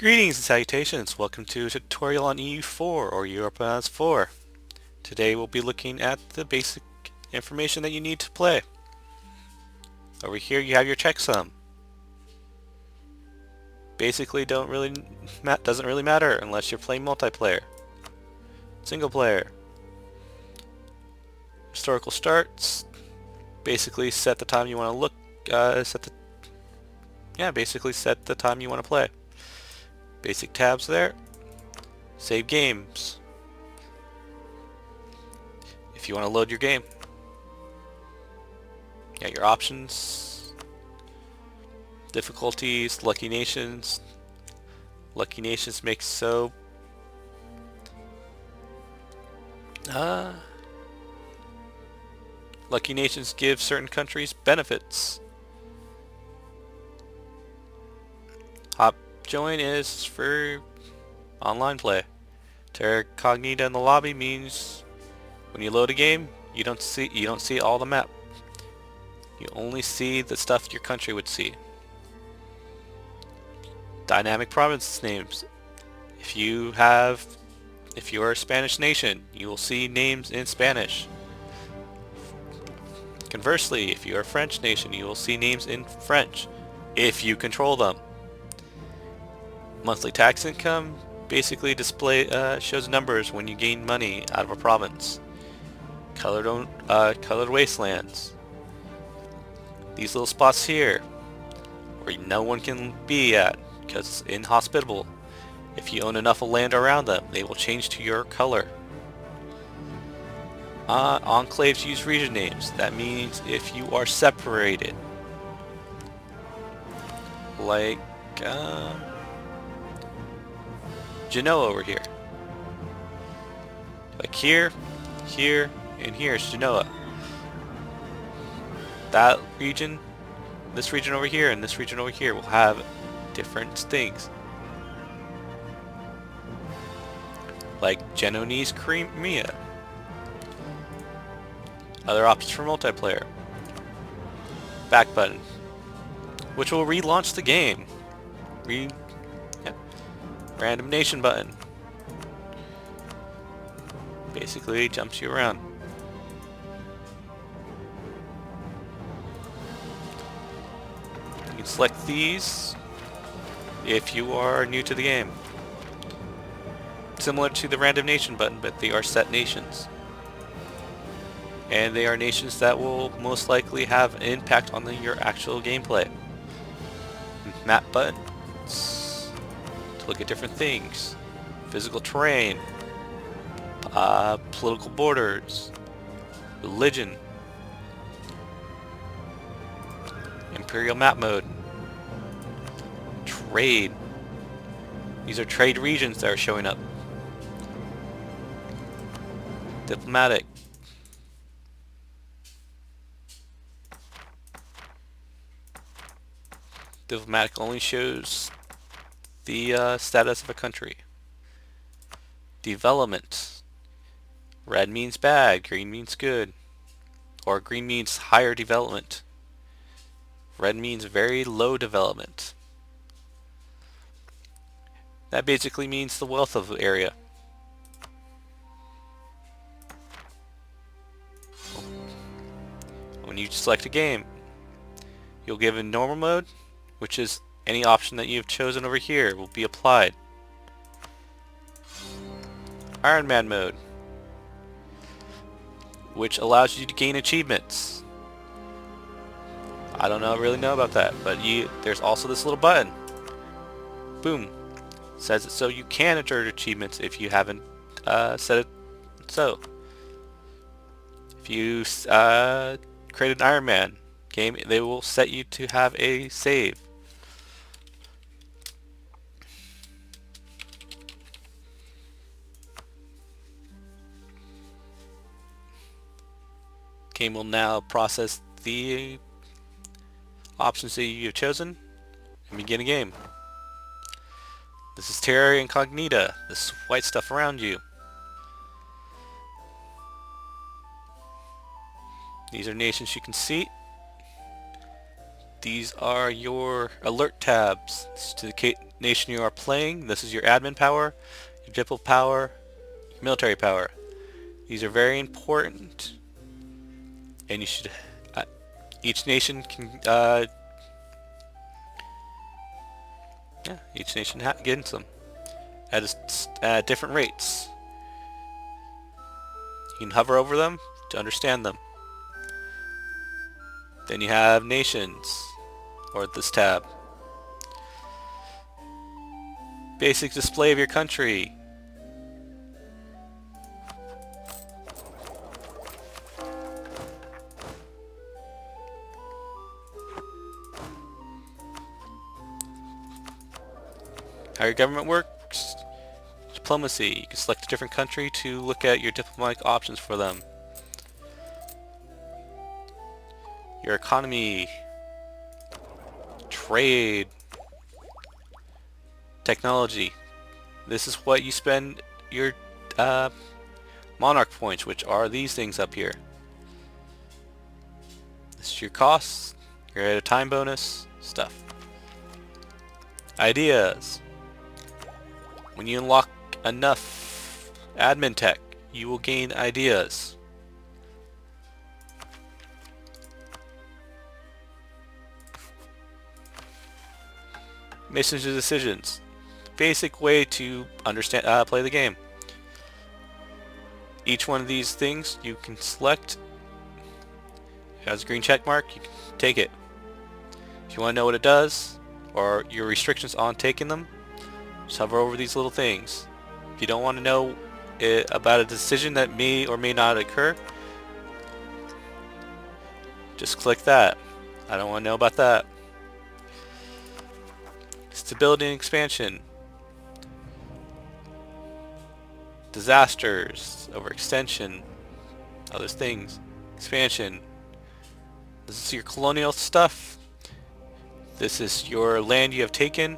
Greetings and salutations. Welcome to a tutorial on EU4 or Europa Universalis 4. Today we'll be looking at the basic information that you need to play. Over here you have your checksum. Basically doesn't really matter unless you're playing multiplayer. Single player. Historical starts. Basically set the time you want to look. Basically set the time you want to play. Basic tabs there. Save games. If you want to load your game. Yeah, your options. Difficulties, Lucky Nations. Lucky Nations makes so Lucky Nations give certain countries benefits. Hop join is for online play. Terra Cognita in the lobby means when you load a game, you don't see all the map. You only see the stuff your country would see. Dynamic province names. If you are a Spanish nation, you will see names in Spanish. Conversely, if you are a French nation, you will see names in French, if you control them. Monthly tax income basically shows numbers when you gain money out of a province. Colored wastelands. These little spots here, where no one can be at, because it's inhospitable. If you own enough land around them, they will change to your color. Enclaves use region names. That means if you are separated. Like, Genoa over here. Like here, and here is Genoa. That region, this region over here, and this region over here will have different things. Like Genoese Crimea. Other options for multiplayer. Back button, which will relaunch the game. Random nation button. Basically jumps you around. You can select these if you are new to the game. Similar to the random nation button, but they are set nations. And they are nations that will most likely have an impact on your actual gameplay. Map buttons to look at different things. Physical terrain. Political borders. Religion. Imperial map mode. Trade. These are trade regions that are showing up. Diplomatic. Diplomatic only shows the status of a country. Development. Red means bad, green means good. Or green means higher development. Red means very low development. That basically means the wealth of the area. When you select a game, you'll give in normal mode, which is any option that you've chosen over here will be applied. Iron Man mode, which allows you to gain achievements. I don't really know about that, but there's also this little button. Boom. Says it so you can enter achievements if you haven't set it so. If you create an Iron Man game, they will set you to have a save. Game will now process the options that you have chosen and begin a game. This is Terra Incognita, this white stuff around you. These are nations you can see. These are your alert tabs. This is to the nation you are playing. This is your admin power, your diplo power, your military power. These are very important, and you should. Each nation can. Each nation gets them at different rates. You can hover over them to understand them. Then you have nations, or this tab. Basic display of your country. How your government works. Diplomacy. You can select a different country to look at your diplomatic options for them. Your economy. Trade. Technology. This is what you spend your monarch points, which are these things up here. This is your costs. You're at a time bonus. Stuff. Ideas. When you unlock enough admin tech, you will gain ideas. Missions and decisions. Basic way to understand, play the game. Each one of these things you can select. It has a green check mark, you can take it. If you want to know what it does, or your restrictions on taking them, just hover over these little things. If you don't want to know about a decision that may or may not occur, just click that. I don't want to know about that. Stability and expansion. Disasters, overextension, other things. Expansion. This is your colonial stuff. This is your land you have taken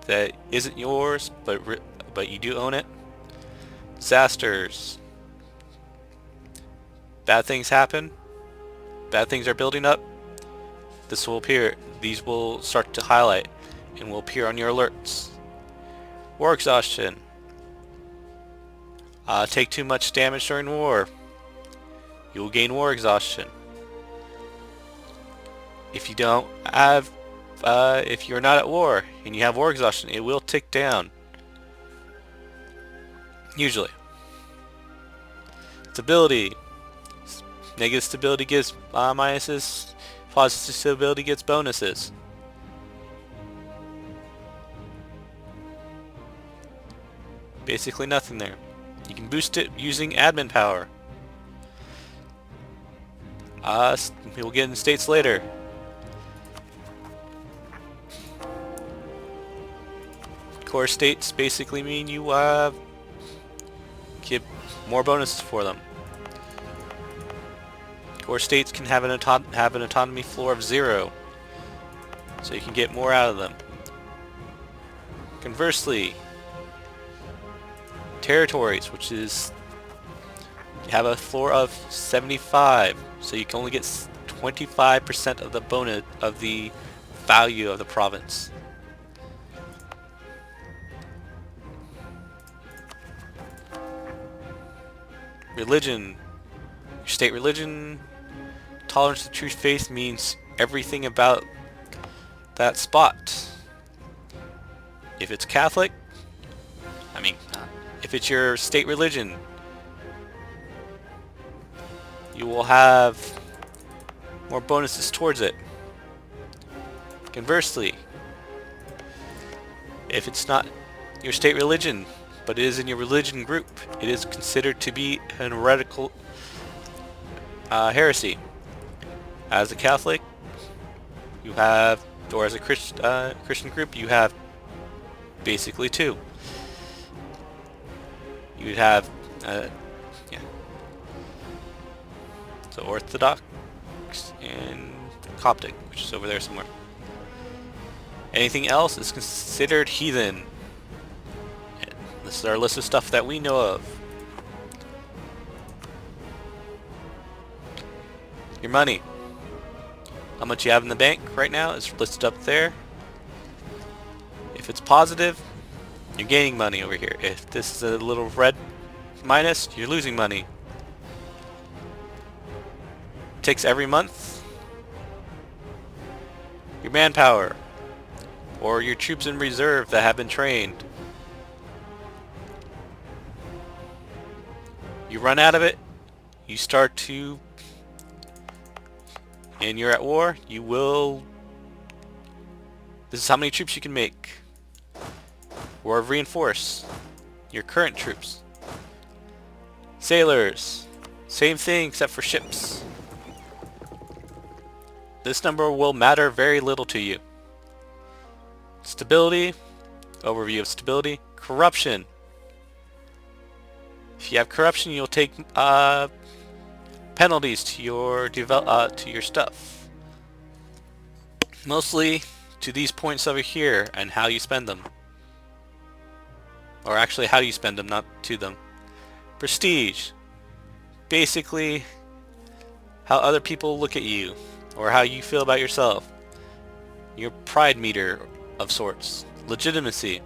that isn't yours, but you do own it. Disasters. Bad things happen. Bad things are building up. This will appear. These will start to highlight and will appear on your alerts. War exhaustion. Take too much damage during war. You will gain war exhaustion. If you don't have if you're not at war and you have war exhaustion, it will tick down. Usually. Stability. Negative stability gets minuses. Positive stability gets bonuses. Basically nothing there. You can boost it using admin power. We will get into states later. Core states basically mean you get more bonuses for them. Core states can have an autonomy floor of 0, so you can get more out of them. Conversely, territories, which is you have a floor of 75, so you can only get 25% of the bonus of the value of the province. Religion. Your state religion. Tolerance to true faith means everything about that spot. If it's Catholic, if it's your state religion, you will have more bonuses towards it. Conversely, if it's not your state religion, but it is in your religion group, it is considered to be an heretical heresy. As a Catholic, you have, or as a Christian group, you have basically two. You would have, so Orthodox and Coptic, which is over there somewhere. Anything else is considered heathen. This is our list of stuff that we know of. Your money. How much you have in the bank right now is listed up there. If it's positive, you're gaining money over here. If this is a little red minus, you're losing money. Takes every month. Your manpower, or your troops in reserve that have been trained. You run out of it, you start to, and you're at war, you will, this is how many troops you can make. War of Reinforce, your current troops. Sailors, same thing except for ships. This number will matter very little to you. Stability, overview of stability. Corruption. If you have corruption, you'll take penalties to your stuff. Mostly to these points over here and how you spend them. Or actually how you spend them, not to them. Prestige. Basically how other people look at you or how you feel about yourself. Your pride meter of sorts. Legitimacy.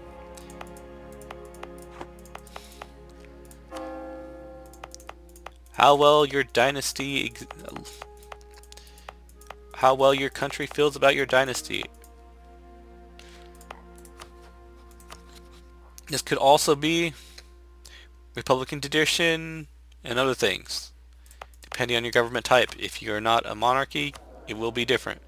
How well your dynasty, how well your country feels about your dynasty. This could also be Republican tradition and other things, depending on your government type. If you're not a monarchy, it will be different.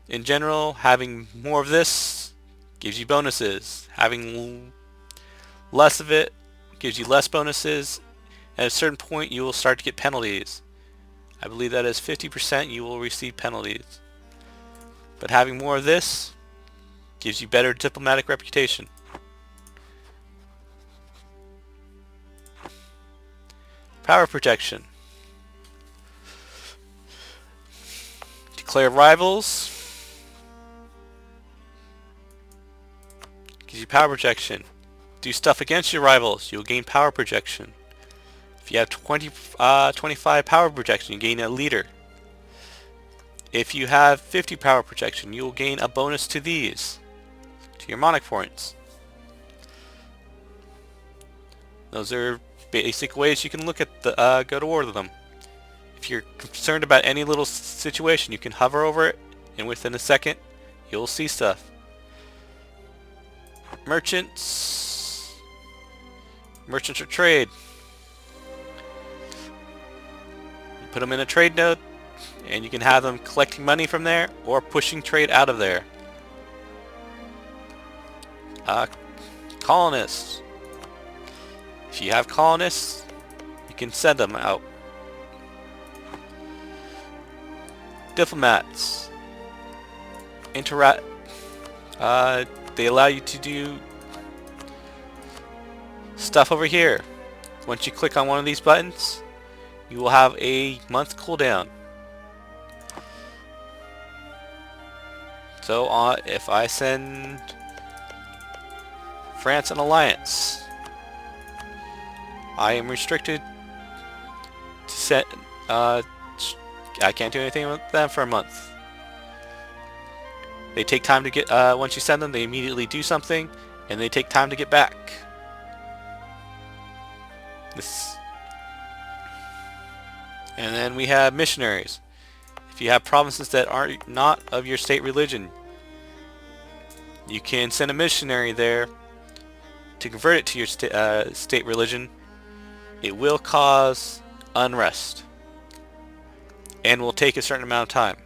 In general, having more of this gives you bonuses. Having less of it gives you less bonuses. At a certain point, you will start to get penalties. I believe that is 50% you will receive penalties. But having more of this gives you better diplomatic reputation. Power protection. Declare rivals. Gives you power protection. Do stuff against your rivals, you'll gain power projection. If you have 25 power projection, you gain a leader. If you have 50 power projection, you will gain a bonus to these, to your monarch points. Those are basic ways you can look at the go to war with them. If you're concerned about any little situation, you can hover over it, and within a second, you'll see stuff. Merchants. Merchants are trade. You put them in a trade node, and you can have them collecting money from there or pushing trade out of there. Colonists. If you have colonists, you can send them out. Diplomats. They allow you to do stuff over here. Once you click on one of these buttons, you will have a month cooldown. So if I send France an alliance, I am restricted to set. I can't do anything with them for a month. They take time to get. Once you send them, they immediately do something, and they take time to get back. And then we have missionaries. If you have provinces that are not of your state religion, you can send a missionary there to convert it to your state religion. It will cause unrest and will take a certain amount of time.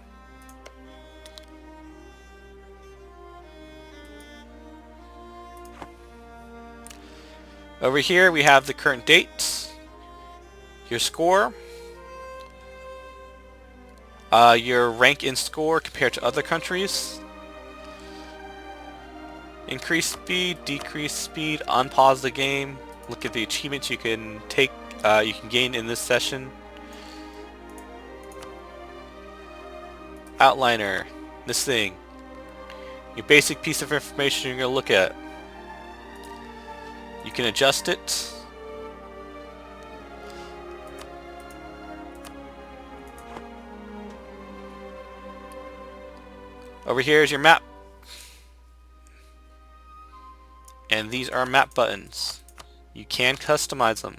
Over here we have the current dates, your score, your rank in score compared to other countries, increase speed, decrease speed, unpause the game, look at the achievements you can take, you can gain in this session, outliner, this thing, your basic piece of information you're going to look at. You can adjust it. Over here is your map. And these are map buttons. You can customize them.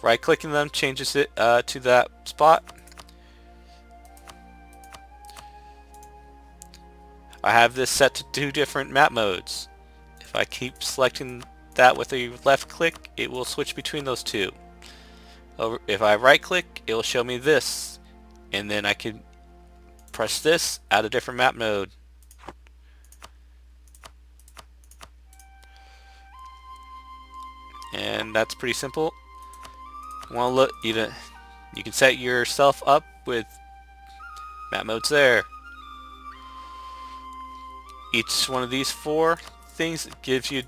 Right-clicking them changes it to that spot. I have this set to 2 different map modes. If I keep selecting that with a left click, it will switch between those 2. If I right click, it will show me this, and then I can press this, add a different map mode. And that's pretty simple. Want to look, you can set yourself up with map modes there. Each one of these 4 things gives you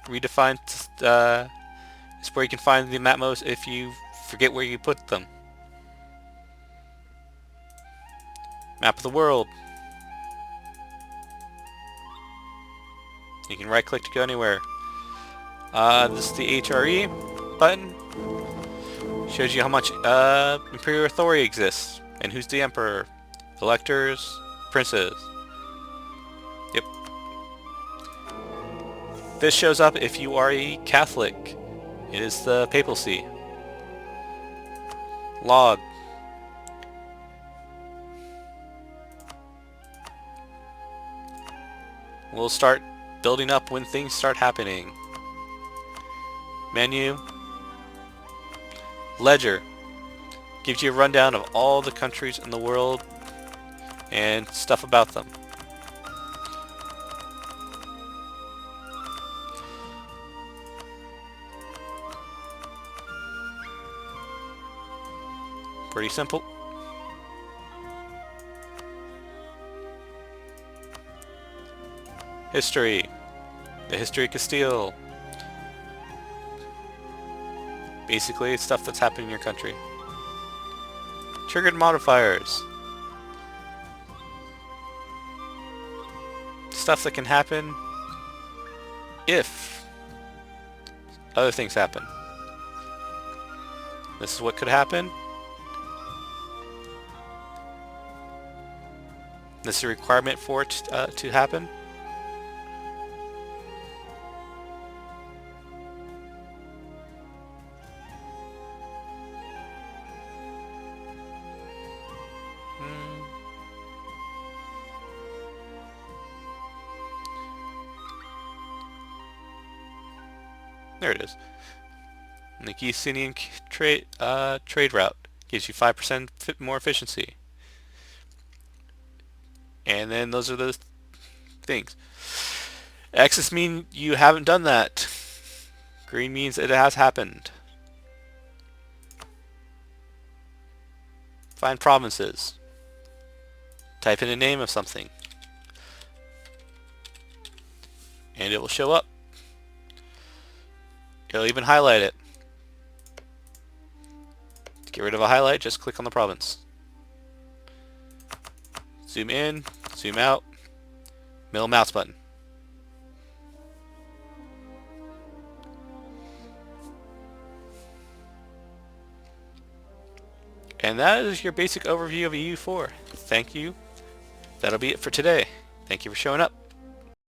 redefined. It's where you can find the map modes if you forget where you put them. Map of the world. You can right click to go anywhere. This is the HRE button. Shows you how much Imperial authority exists and who's the Emperor. Electors, princes. Yep. This shows up if you are a Catholic. It is the papacy. Log. We'll start building up when things start happening. Menu. Ledger. Gives you a rundown of all the countries in the world and stuff about them. Pretty simple. History. The history of Castile. Basically, it's stuff that's happened in your country. Triggered modifiers. Stuff that can happen if other things happen. This is what could happen. This is a requirement for it to happen. There it is. And the Giesinian trade route gives you 5% more efficiency. And then those are the things. X's mean you haven't done that. Green means it has happened. Find provinces. Type in the name of something. And it will show up. It'll even highlight it. To get rid of a highlight, just click on the province. Zoom in, zoom out, middle mouse button. And that is your basic overview of EU4. Thank you. That'll be it for today. Thank you for showing up.